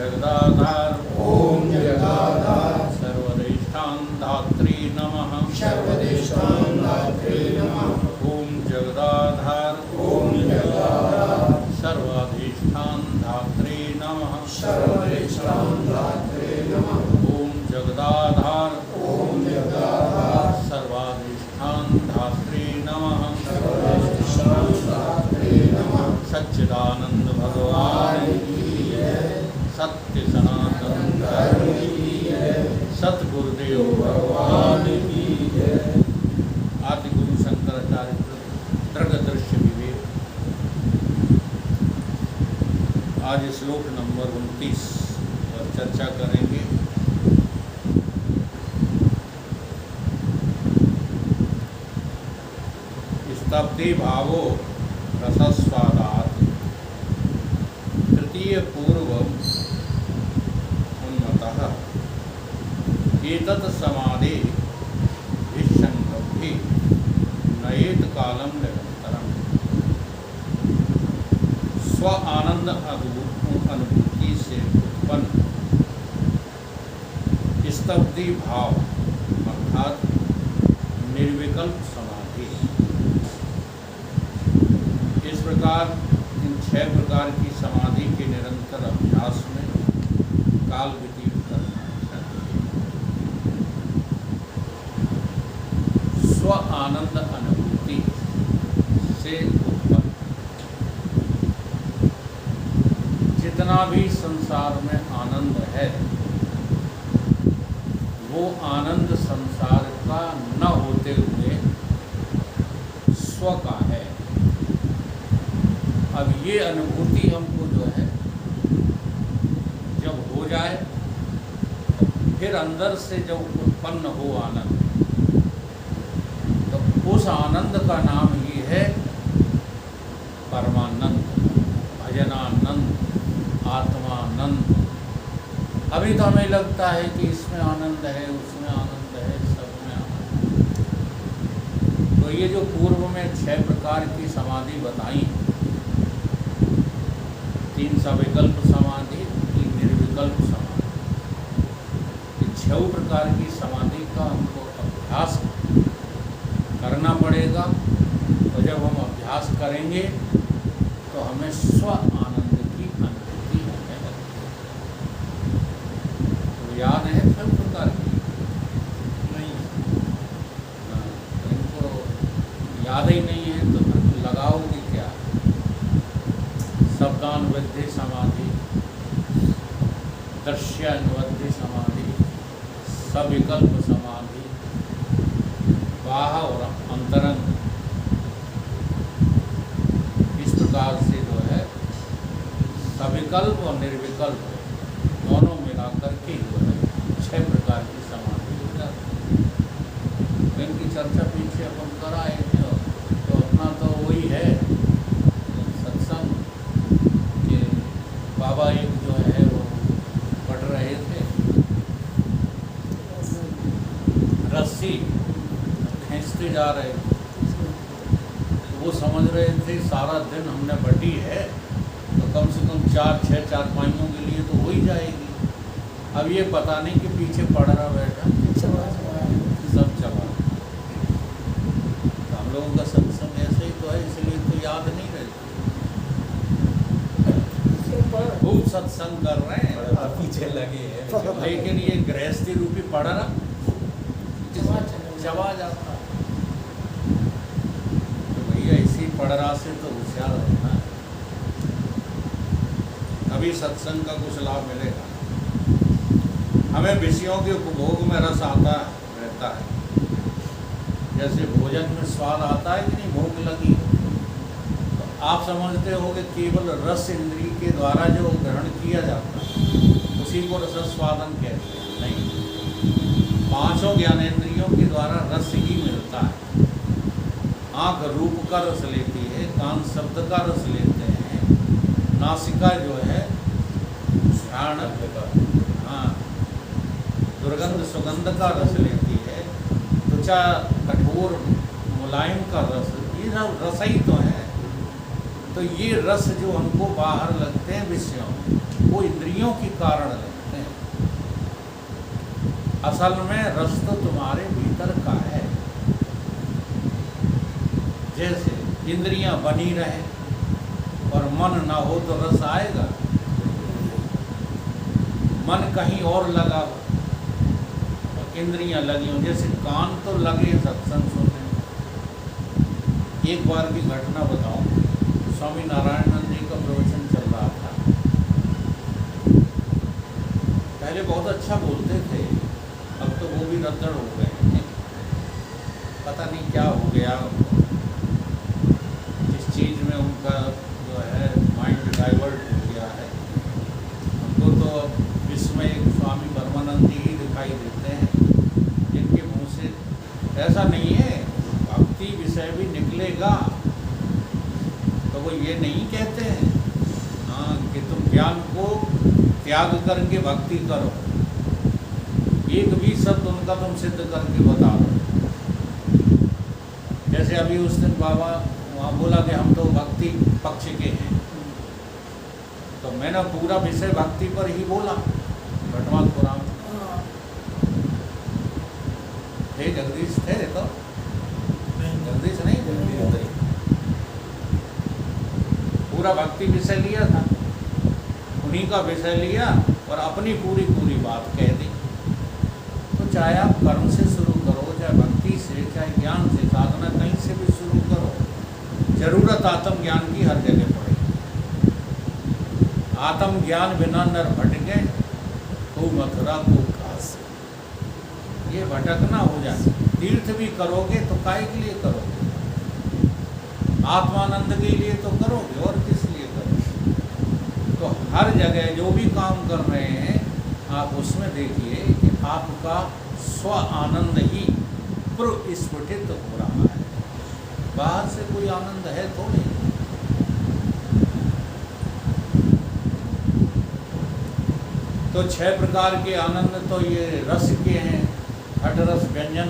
जगदाधार ओम जगदाधार सर्वदेष्टां धात्री नमः सर्वदेष्टां धात्रे नमः ओम जगदाधार ओम जगदाधार सर्वाधिष्ठान धात्री नमः सर्वदेष्टां धात्रे नमः ओम जगदाधार ओम जगदाधार सर्वाधिष्ठान धात्री नमः सर्वदेष्टां धात्रे नमः सच्चिदानंद भगवान की जय सत्य सनातन धर्म की जय सतगुरुदेव भगवान की जय आदि गुरु शंकराचार्य दृढ़ दृश्य विवेक। आज श्लोक नंबर 29 पर चर्चा करेंगे। स्तब्धि भावो रसस्वादात् तृतीय पूर्व उन्मतः एतत् समाधि विसंगति नयेत कालम निरंतरम स्व आनंद अनुभूति से उत्पन्न स्तब्धि भाव अर्थात निर्विकल्प समाधि। इस प्रकार इन 6 प्रकार की समाधि के निरंतर अभ्यास में काल व्यतीत करना चाहिए। स्व आनंद अनुभूति से उत्पन्न जितना भी संसार में आनंद है वो आनंद संसार का न होते हुए स्व का है। अब ये अनुभूति हमको जो है जब हो जाए फिर अंदर से जब उत्पन्न हो आनंद तो उस आनंद का नाम ही है परमानंद, भजनानंद, आत्मानंद। अभी तो हमें लगता है कि इसमें आनंद है, उसमें आनंद है, सब में आनंद है। तो ये जो पूर्व में 6 प्रकार की समाधि बताई, 3 सविकल्प समाधि, 3 निर्विकल्प समाधि, ये 6 प्रकार की समाधि का हमको अभ्यास करना पड़ेगा। और जब हम अभ्यास करेंगे तो हमें स्व आनंद की अनुभूति होने लगेगी। तो याद है 6 प्रकार की? नहीं, तो इनको याद ही नहीं है तो फिर लगाओगे क्या? शब्दानुबद्ध समाधि, दृश्यानुबद्ध समाधि, सविकल्प समाधि, बाह्य और अंतरंग। इस प्रकार से जो है सविकल्प और निर्विकल्प दोनों मिलाकर के जो है 6 प्रकार की समाधि हो जाती है। इनकी चर्चा पीछे अपन कराए थे तो अपना तो वही है सत्संग के बाबा एक जो है वो पढ़ रहे थे, रस्सी खींचते जा रहे थे तो वो समझ रहे थे सारा दिन हमने बटी है तो कम से कम 4-6 चारपाइयों के लिए तो हो ही जाएगी। अब ये पता नहीं कि पीछे पड़ रहा बैठा सब चबा। तो हम लोगों का सत्संग ऐसे ही तो है, इसलिए तो याद नहीं रहती। खूब सत्संग कर रहे हैं पीछे लगे हैं लेकिन ये गृहस्थी रूपी पड़ रहा चबा जाता। तो भैया इसी पड़रा से तो होशियार रहना है, तभी सत्संग का कुछ लाभ मिलेगा। हमें विषयों के उपभोग में रस आता रहता है, जैसे भोजन में स्वाद आता है कि नहीं, भूख लगी तो आप समझते हो कि केवल रस इंद्रिय के द्वारा जो ग्रहण किया जाता है उसी को रसस्वादन कहते हैं। नहीं, 5 ज्ञानेंद्रियों के द्वारा रस ही मिलता है। आँख रूप का रस लेती है, कान शब्द का रस लेते हैं, नासिका जो है घ्राण हाँ दुर्गंध सुगंध का रस लेती है, त्वचा कठोर मुलायम का रस, ये सब रस ही तो है। तो ये रस जो हमको बाहर लगते हैं विषयों में वो इंद्रियों के कारण लगते हैं। असल में रस तो तुम्हारे भीतर का है। जैसे इंद्रियां बनी रहे और मन ना हो तो रस आएगा? मन कहीं और लगा हो, इंद्रियां लगी हो, जैसे कान तो लगे सत्संग सुनने। एक बार की घटना बताऊं, स्वामी नारायणानंद जी का प्रवचन चल रहा था। पहले बहुत अच्छा बोलते थे, अब तो वो भी रद्दड़ हो गए हैं। पता नहीं क्या हो गया, जिस चीज़ में उनका जो है माइंड डाइवर्ट हो गया है। हमको तो विस्मय स्वामी परमानंद जी ही दिखाई देते हैं, जिनके मुंह से ऐसा नहीं है, भक्ति विषय भी निकलेगा तो वो ये नहीं कहते हैं हाँ कि तुम ज्ञान को त्याग करके भक्ति करो। एक भी शब्द उनका तुम सिद्ध करके बता दो। जैसे अभी उस दिन बाबा वहाँ बोला कि हम तो भक्ति पक्ष के हैं, तो मैंने पूरा विषय भक्ति पर ही बोला। भटवाल पुराण थे, जगदीश थे, तो जगदीश नहीं, जगदीश पूरा भक्ति विषय लिया था, उन्हीं का विषय लिया और अपनी पूरी बात कह दी। तो चाहे आप कर्म से शुरू करो, चाहे भक्ति से, चाहे ज्ञान से, साधना कहीं से भी शुरू करो, जरूरत आत्मज्ञान की हर जगह पड़ेगी। आत्मज्ञान बिना नर भटके तो मथुरा को काशी। ये भटकना हो जाए। तीर्थ भी करोगे तो काय के लिए करोगे? आत्मानंद के लिए तो करोगे, और किस लिए करोगे? तो हर जगह जो भी काम कर रहे हैं आप उसमें देखिए कि आपका स्व आनंद ही प्रस्फुटित हो रहा है। बाहर से कोई आनंद है तो नहीं। तो 6 प्रकार के आनंद तो ये रस के हैं, घट रस व्यंजन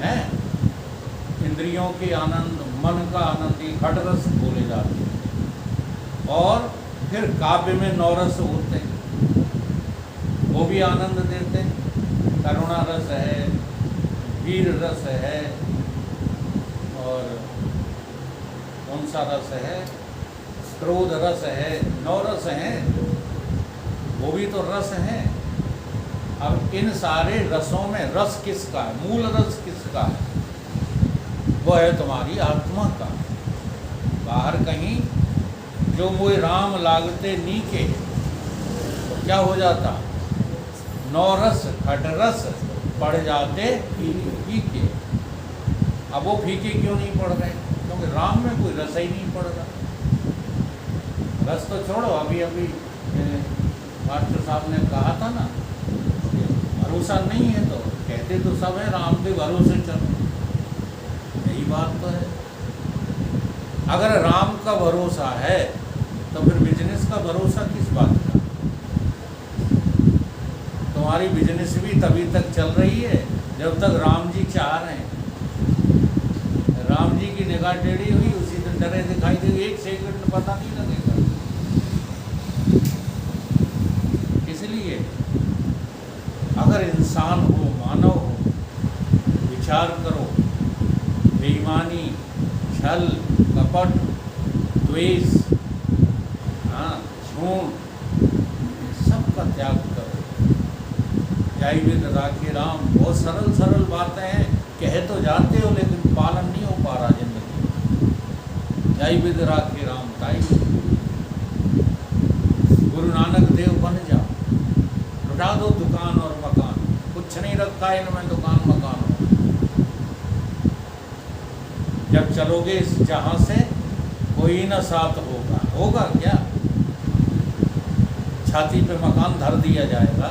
हैं, इंद्रियों के आनंद, मन का आनंद, ये घट रस बोले जाते हैं। और फिर काव्य में 9 रस होते हैं, वो भी आनंद देते हैं। करुणा रस है, वीर रस है, और कौन सा रस है, क्रोध रस है, 9 रस हैं, वो भी तो रस हैं। अब इन सारे रसों में रस किसका है? मूल रस किसका है? वो है तुम्हारी आत्मा का। बाहर कहीं जो मोए राम लागते नीके, तो क्या हो जाता? 9 रस घट रस पड़ जाते फीके। अब वो फीके क्यों नहीं पड़ रहे? क्योंकि राम में कोई रस ही नहीं पड़ रहा। रस तो छोड़ो, अभी मास्टर साहब ने कहा था ना, भरोसा नहीं है तो कहते तो सब है राम के भरोसे चलो, यही बात तो है। अगर राम का भरोसा है तो फिर बिजनेस का भरोसा किस बात का? तुम्हारी बिजनेस भी तभी तक चल रही है जब तक राम जी चाह रहे हैं। राम जी की निगाह टेढ़ी हुई, उसी दिन डरे दिखाई दे, 1 सेकंड पता नहीं लगेगा। इसलिए अगर इंसान हो, मानव हो, विचार करो, बेईमानी, छल, कपट, द्वेष, झूठ, सबका त्याग करो। जय विद राखे राम। बहुत सरल सरल बातें हैं, कह तो जाते हो लेकिन पालन नहीं हो पा रहा जिंदगी। जय विद राखे राम ताई। गुरु नानक देव बन जाओ, लुटा दो दुकान और मकान, कुछ नहीं रखा है इनमें दुकान मकान। जब चलोगे इस जहां से कोई न साथ होगा। होगा क्या? छाती पे मकान धर दिया जाएगा।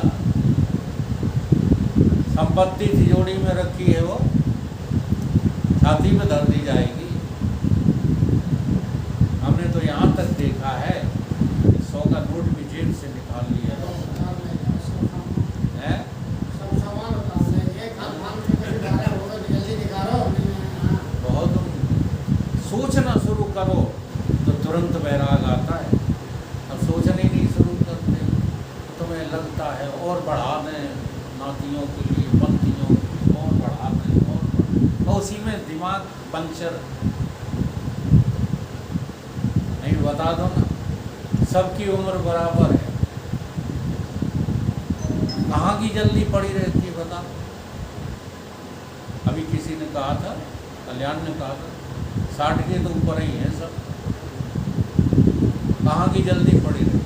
संपत्ति तिजोरी में रखी है, वो छाती पे धर दी जाएगी। हमने तो यहाँ तक देखा है 100 का नोट भी जेब से निकाल लिया है। बहुत सोचना शुरू करो तो तुरंत वैराग आता है। अब सोचने नहीं लगता है और बढ़ा दें नातियों के लिए, पंक्तियों के लिए, और बढ़ा दें और उसी में दिमाग पंचर। नहीं, बता दो ना, सबकी उम्र बराबर है, कहाँ की जल्दी पड़ी रहती है बता। अभी किसी ने कहा था, कल्याण ने कहा था 60 के तो ऊपर ही हैं सब, कहाँ की जल्दी पड़ी रहती है।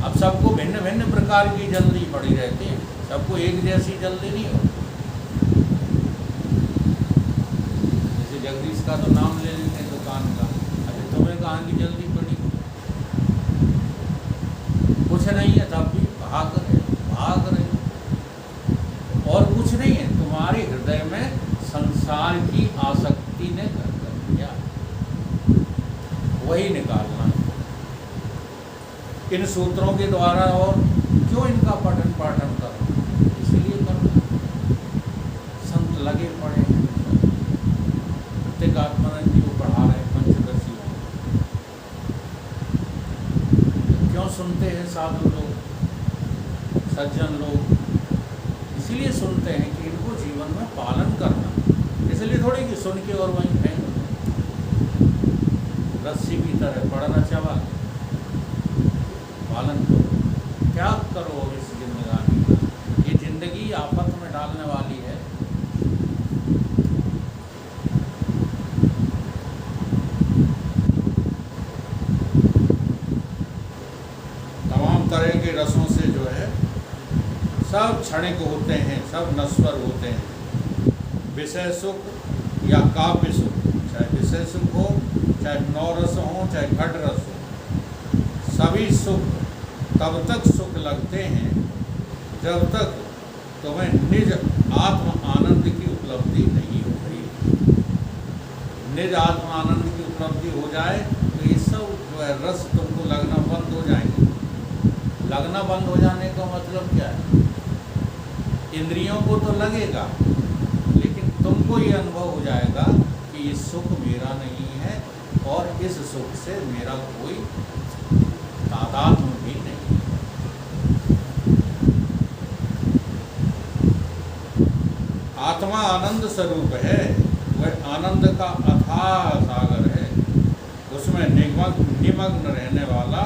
अब सबको भिन्न भिन्न प्रकार की जल्दी पड़ी रहती है, सबको एक जैसी जल्दी नहीं हो। जैसे जगदीश का तो नाम ले लेते हैं दुकान का, अरे तुम्हें कहाँ की जल्दी पड़ी, कुछ नहीं है तब भी भाग रहे और कुछ नहीं है, तुम्हारे हृदय में संसार की आसक्ति ने कर दिया, वही निकालना है इन सूत्रों के द्वारा। और क्यों इनका पठन पाठन करना, इसलिए करना, संत लगे पड़े हैं, प्रत्येगात्मानंद जी को पढ़ा रहे हैं पंचदशी में। क्यों सुनते हैं साधु लोग, सज्जन लोग, इसलिए सुनते हैं कि इनको जीवन में पालन करना, इसलिए थोड़ी कि सुन के और वहीं फेंक दो, रस्सी की तरह पड़ना चबा, पालन करो, त्याग करो इस जिंदगानी का। ये जिंदगी आफत में डालने वाली है। तमाम तरह के रसों से जो है सब क्षणिक होते हैं, सब नश्वर होते हैं। विषय सुख या काव्य सुख, चाहे विषय सुख हो, चाहे नौरस हो, चाहे घट रस हो, सभी सुख तब तक सुख लगते हैं जब तक तुम्हें निज आत्म आनंद की उपलब्धि नहीं हो गई। निज आत्म आनंद की उपलब्धि हो जाए तो ये सब जो है रस तुमको लगना बंद हो जाएंगे। लगना बंद हो जाने का मतलब क्या है? इंद्रियों को तो लगेगा, लेकिन तुमको ये अनुभव हो जाएगा कि ये सुख मेरा नहीं है और इस सुख से मेरा कोई तादात्म्य भी नहीं। आत्मा आनंद स्वरूप है, वह आनंद का अथाह सागर है, उसमें निमग्न रहने वाला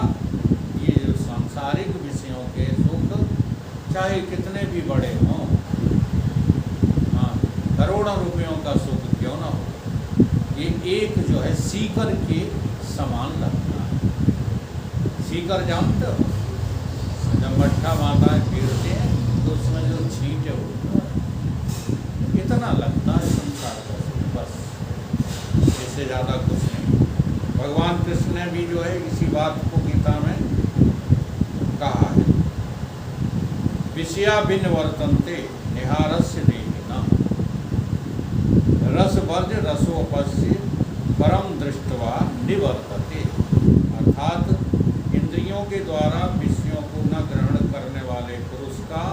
ये जो सांसारिक विषयों के सुख चाहे कितने भी बड़े हों, हाँ, करोड़ों रुपयों का सुख क्यों ना हो, ये एक जो है सीकर के समान लगता है। सीकर जानते हो, जब मट्ठा माताएं फेरते हैं तो उसमें जो छींटे होते हैं, इतना लगता है संसार का सुख, बस, इससे ज़्यादा कुछ नहीं। भगवान कृष्ण ने भी जो है इसी बात को गीता में कहा है, विषया बिन वर्तन्ते निहारस्य देहिना रस वर्ज रसोपस्य परम दृष्टवा निवर्तते। अर्थात इंद्रियों के द्वारा विषयों को न ग्रहण करने वाले पुरुष का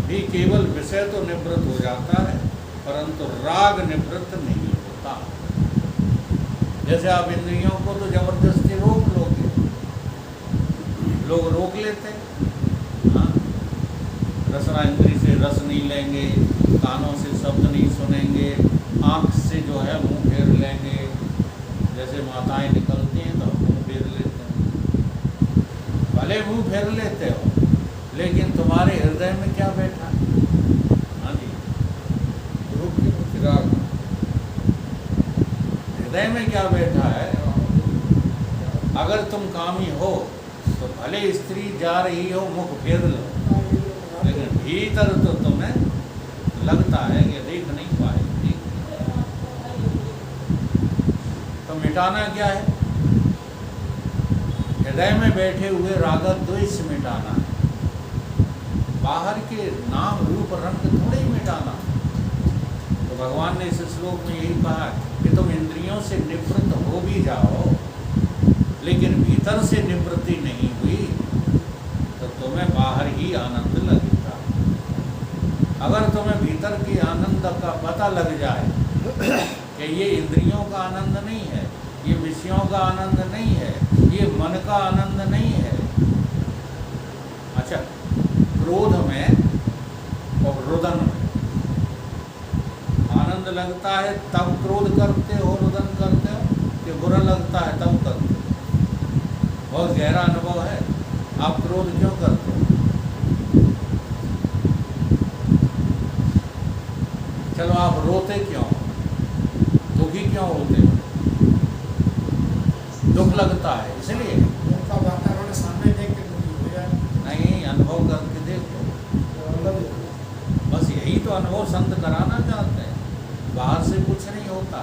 भी केवल विषय तो निवृत्त हो जाता है, परंतु राग निवृत्त नहीं होता। जैसे आप इंद्रियों को तो जबरदस्ती रोक लोगे, लोग रोक लेते हैं, हाँ, रसना इंद्री से रस नहीं लेंगे, कानों से शब्द नहीं सुनेंगे, आँख से जो है मुंह फेर लेंगे, जैसे माताएं निकलती हैं तो मुंह फेर लेते हैं। भले मुंह फेर लेते हो, लेकिन तुम्हारे हृदय में क्या बैठा है? हाँ जी, हृदय में क्या बैठा है? अगर तुम कामी हो तो भले स्त्री जा रही हो मुख फेर लो, लेकिन भीतर तो तुम्हें लगता है कि देख नहीं पाएगी। तो मिटाना क्या है? हृदय में बैठे हुए राग द्वेष मिटाना है, बाहर के नाम रूप रंग थोड़े ही मिटाना। तो भगवान ने इस श्लोक में यही कहा कि तुम इंद्रियों से निवृत्त हो भी जाओ, लेकिन भीतर से निवृत्ति नहीं हुई तो तुम्हें बाहर ही आनंद लगेगा। अगर तुम्हें भीतर के आनंद का पता लग जाए कि ये इंद्रियों का आनंद नहीं है, ये विषयों का आनंद नहीं है, ये मन का आनंद नहीं है, अच्छा, क्रोध में और रुदन में आनंद लगता है तब क्रोध करते हो, रुदन करते हो, कि बुरा लगता है तब करते हो? बहुत गहरा अनुभव है, आप क्रोध क्यों करते हो? चलो, आप रोते क्यों, दुखी क्यों होते हो? दुख लगता है इसलिए उनका वातावरण सामने देख के दुखी हो जाए। नहीं, अनुभव करके देखो। बस यही तो अनुभव संत कराना चाहते हैं, बाहर से कुछ नहीं होता,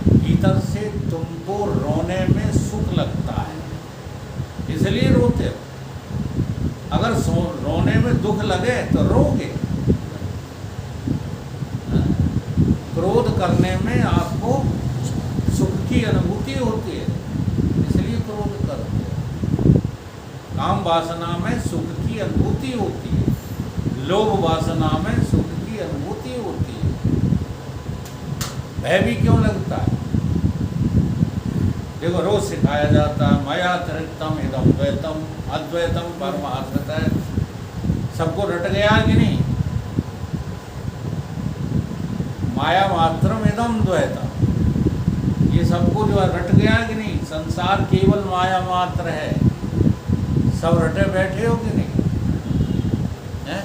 भीतर से तुमको रोने में सुख लगता है इसलिए रोते हो। अगर रोने में दुख लगे तो रोगे। क्रोध करने में आपको सुख की अनुभूति होती है इसलिए क्रोध करते हो। काम वासना में सुख की अनुभूति होती है, लोभ वासना में सुख की अनुभूति होती है। भय भी क्यों लगता है? देखो, रोज सिखाया जाता है मया त्रितम इदम द्वैतम, अद्वैतम परमार्थतः। सबको रट गया कि नहीं? माया मात्रम इदम द्वैतम, ये सबको जो है रट गया कि नहीं? संसार केवल माया मात्र है। सब रटे बैठे हो कि नहीं? हैं?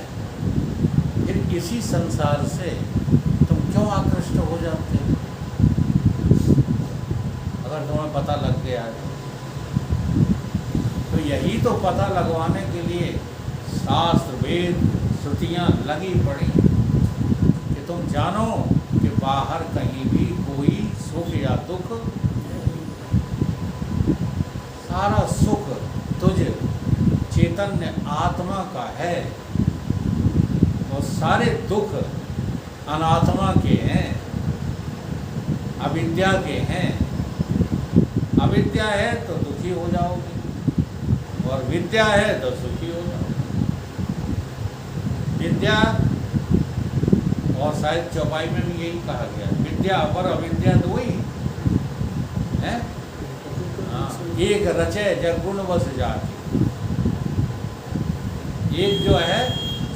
फिर इसी संसार से तुम क्यों आकृष्ट हो जाते हो? अगर तुम्हें पता लग गया तो यही तो पता लगवाने के लिए शास्त्र वेद श्रुतियाँ लगी पड़ी कि तुम जानो कि बाहर कहीं भी कोई सुख या दुख, सारा सुख तुझ चैतन्य आत्मा का है और सारे दुख अनात्मा के हैं, अविद्या के हैं। अविद्या है तो दुखी हो जाओगे और विद्या है तो सुखी हो जाओगे। विद्या, और शायद चौपाई में भी यही कहा गया, विद्या पर अविद्या दो ही है। हाँ, एक रचे जगुण बस जाके। एक जो है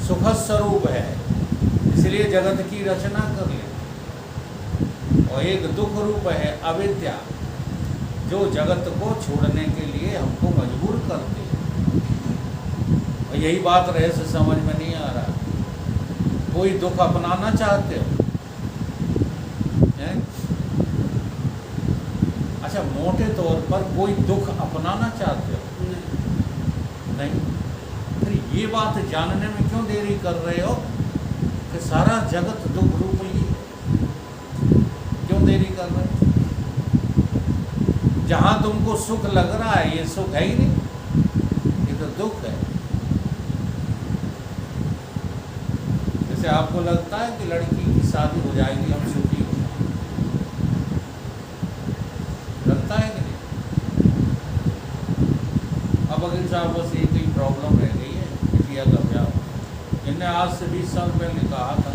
सुख स्वरूप है इसलिए जगत की रचना कर ले, और एक दुख रूप है अविद्या जो जगत को छोड़ने के लिए हमको मजबूर करती है। और यही बात रहस्य समझ में नहीं आ रहा। कोई दुख अपनाना चाहते हो? हैं? अच्छा, मोटे तौर पर कोई दुख अपनाना चाहते हो? नहीं। फिर ये बात जानने में क्यों देरी कर रहे हो कि सारा जगत दुख रूप ही है? क्यों देरी कर रहे हो? जहाँ तुमको सुख लग रहा है ये सुख है ही नहीं, ये तो दुख है। जैसे आपको लगता है कि लड़की की शादी हो जाएगी हम सुखी हो जाएंगे, लगता है कि नहीं? अब अगर साहब बस एक ही प्रॉब्लम रह गई है, बिटिया का ब्याह। इनने आज से 20 साल पहले कहा था,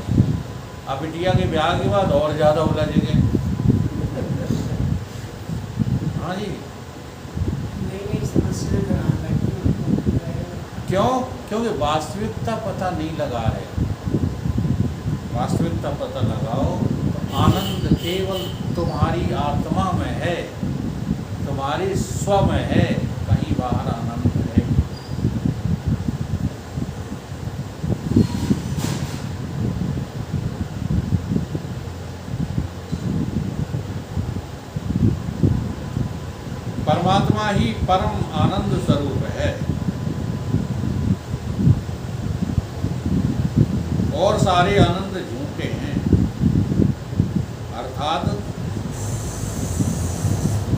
अब बिटिया के ब्याह के बाद और ज़्यादा उलझेंगे। हाँ जी, नई समस्या क्यों? क्योंकि वास्तविकता पता नहीं लगा है। वास्तविकता पता लगाओ, आनंद केवल तुम्हारी आत्मा में है, तुम्हारी स्व में है, कहीं बाहर आनंद है। परमात्मा ही परम आनंद स्वरूप है और सारे आनंद झूठे हैं। अर्थात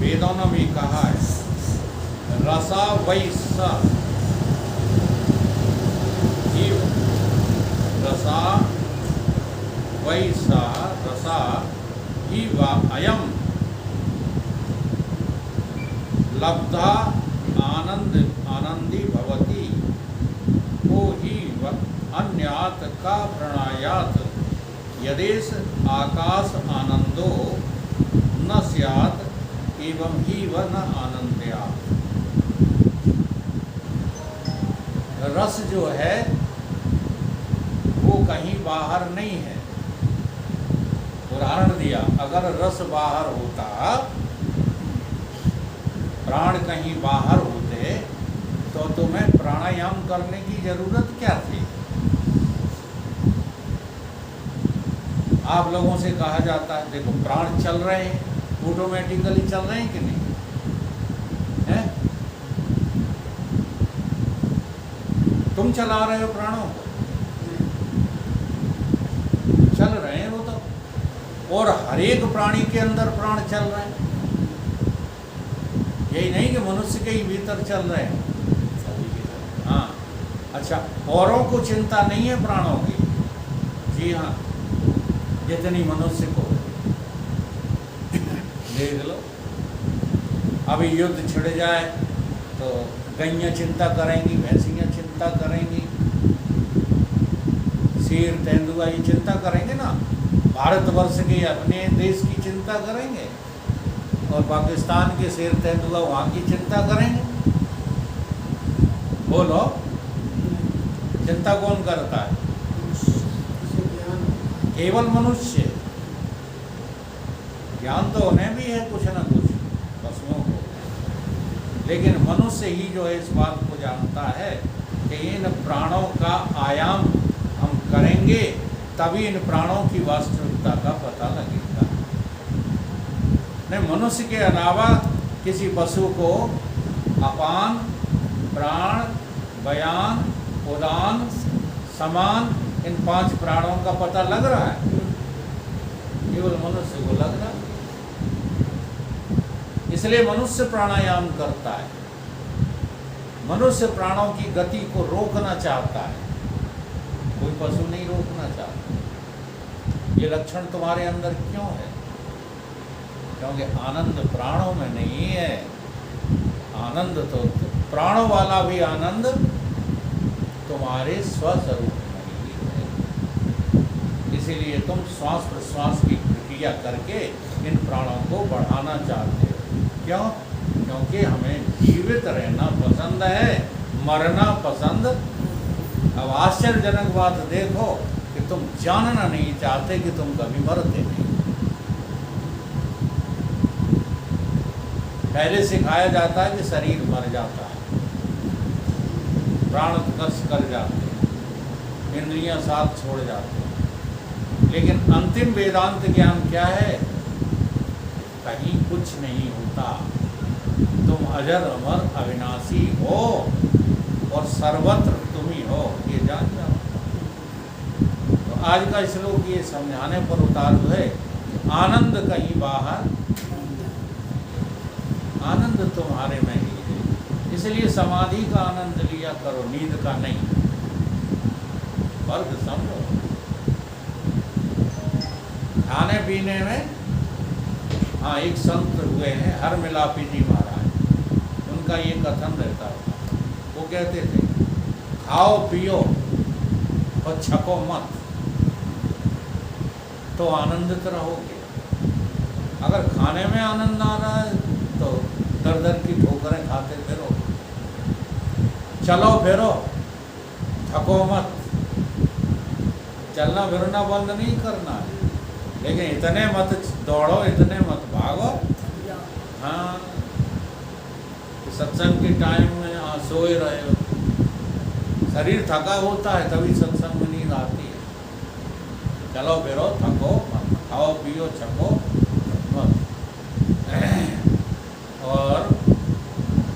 वेदों ने भी कहा है, रसा वैसा जीव, रसा वैसा रसा ही वा अयम लब्धा आनंद आनंदी भवति को ही अन्यात का प्रणायात यदेश आकाश आनंदो न स्यात् एवं ही व न आनंदयात्। रस जो है वो कहीं बाहर नहीं है। उदाहरण दिया, अगर रस बाहर होता, प्राण कहीं बाहर होते, तो तुम्हें प्राणायाम करने की जरूरत क्या थी? आप लोगों से कहा जाता है देखो प्राण चल रहे हैं, ऑटोमेटिकली चल रहे हैं कि नहीं है? तुम चला रहे हो प्राणों को, चल रहे हैं वो तो, और हर एक प्राणी के अंदर प्राण चल रहे हैं। यही नहीं कि मनुष्य के ही भीतर चल रहे हैं। हाँ, अच्छा, औरों को चिंता नहीं है प्राणों की? जी हाँ, जितनी मनुष्य को देख लो। अभी युद्ध छिड़ जाए तो गैयाँ चिंता करेंगी, भैंसियाँ चिंता करेंगी, शेर तेंदुआ ये चिंता करेंगे ना। भारतवर्ष के अपने देश की चिंता करेंगे और पाकिस्तान के शेर तेंदुआ वहाँ की चिंता करेंगे? बोलो, चिंता कौन करता है? केवल मनुष्य। ज्ञान तो उन्हें भी है कुछ न कुछ पशुओं को, लेकिन मनुष्य ही जो है इस बात को जानता है कि इन प्राणों का आयाम हम करेंगे तभी इन प्राणों की वास्तविकता का पता लगेगा। नहीं, मनुष्य के अलावा किसी पशु को अपान, प्राण, व्यान, उदान, समान, इन 5 प्राणों का पता लग रहा है? केवल मनुष्य को लग रहा है। इसलिए मनुष्य प्राणायाम करता है। मनुष्य प्राणों की गति को रोकना चाहता है, कोई पशु नहीं रोकना चाहता। ये लक्षण तुम्हारे अंदर क्यों है? क्योंकि आनंद प्राणों में नहीं है। आनंद तो प्राणों वाला भी आनंद तुम्हारे स्वस्वरूप में ही है। इसीलिए तुम श्वास प्रश्वास की प्रक्रिया करके इन प्राणों को बढ़ाना चाहते हो। क्यों? क्योंकि हमें जीवित रहना पसंद है, मरना पसंद। अब आश्चर्यजनक बात देखो कि तुम जानना नहीं चाहते कि तुम कभी मरते नहीं। पहले सिखाया जाता है कि शरीर मर जाता है, प्राण कष्ट कर जाते हैं, इंद्रियां साथ छोड़ जाते हैं, लेकिन अंतिम वेदांत ज्ञान क्या है? कहीं कुछ नहीं होता, तुम अजर अमर अविनाशी हो और सर्वत्र तुम ही हो, ये जान जाओ। तो आज का श्लोक ये समझाने पर उतारू है कि आनंद कहीं बाहर, आनंद तुम्हारे में ही है। इसलिए समाधि का आनंद लिया करो, नींद का नहीं। फर्क समझो। खाने पीने में, हाँ, एक संत हुए हैं हरमिलापी जी महाराज, उनका ये कथन रहता था। वो कहते थे खाओ पियो और छको मत तो आनंदित रहोगे। अगर खाने में आनंद आ रहा है तो दर दर की ठोकरें खाते फिरो, चलो फिरो, थको मत। चलना फिरना बंद नहीं करना है, लेकिन इतने मत दौड़ो, इतने मत भागो। हाँ, सत्संग के टाइम में सोए रहे हो, शरीर थका होता है तभी सत्संग में नींद आती है। चलो फिरो, थको मत, खाओ पियो छको मत, और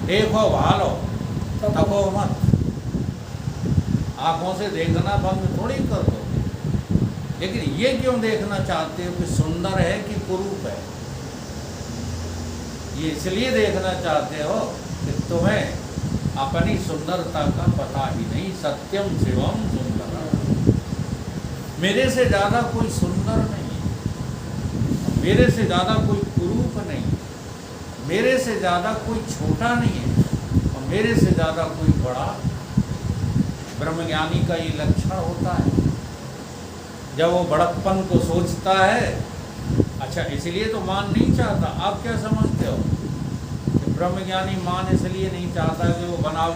देखो भालो, थको मत। आंखों से देखना बंद थोड़ी कर दो, लेकिन ये क्यों देखना चाहते हो कि सुंदर है कि कुरूप है? ये इसलिए देखना चाहते हो कि तुम्हें अपनी सुंदरता का पता ही नहीं। सत्यम शिवम सुंदर, मेरे से ज़्यादा कोई सुंदर नहीं, मेरे से ज़्यादा कोई कुरूप नहीं, मेरे से ज़्यादा कोई छोटा नहीं है, और मेरे से ज़्यादा कोई बड़ा। ब्रह्मज्ञानी का ये लक्षण होता है, जब वो बड़प्पन को सोचता है। अच्छा, इसलिए तो मान नहीं चाहता। आप क्या समझते हो कि ब्रह्मज्ञानी मान इसलिए नहीं चाहता कि वो बनाव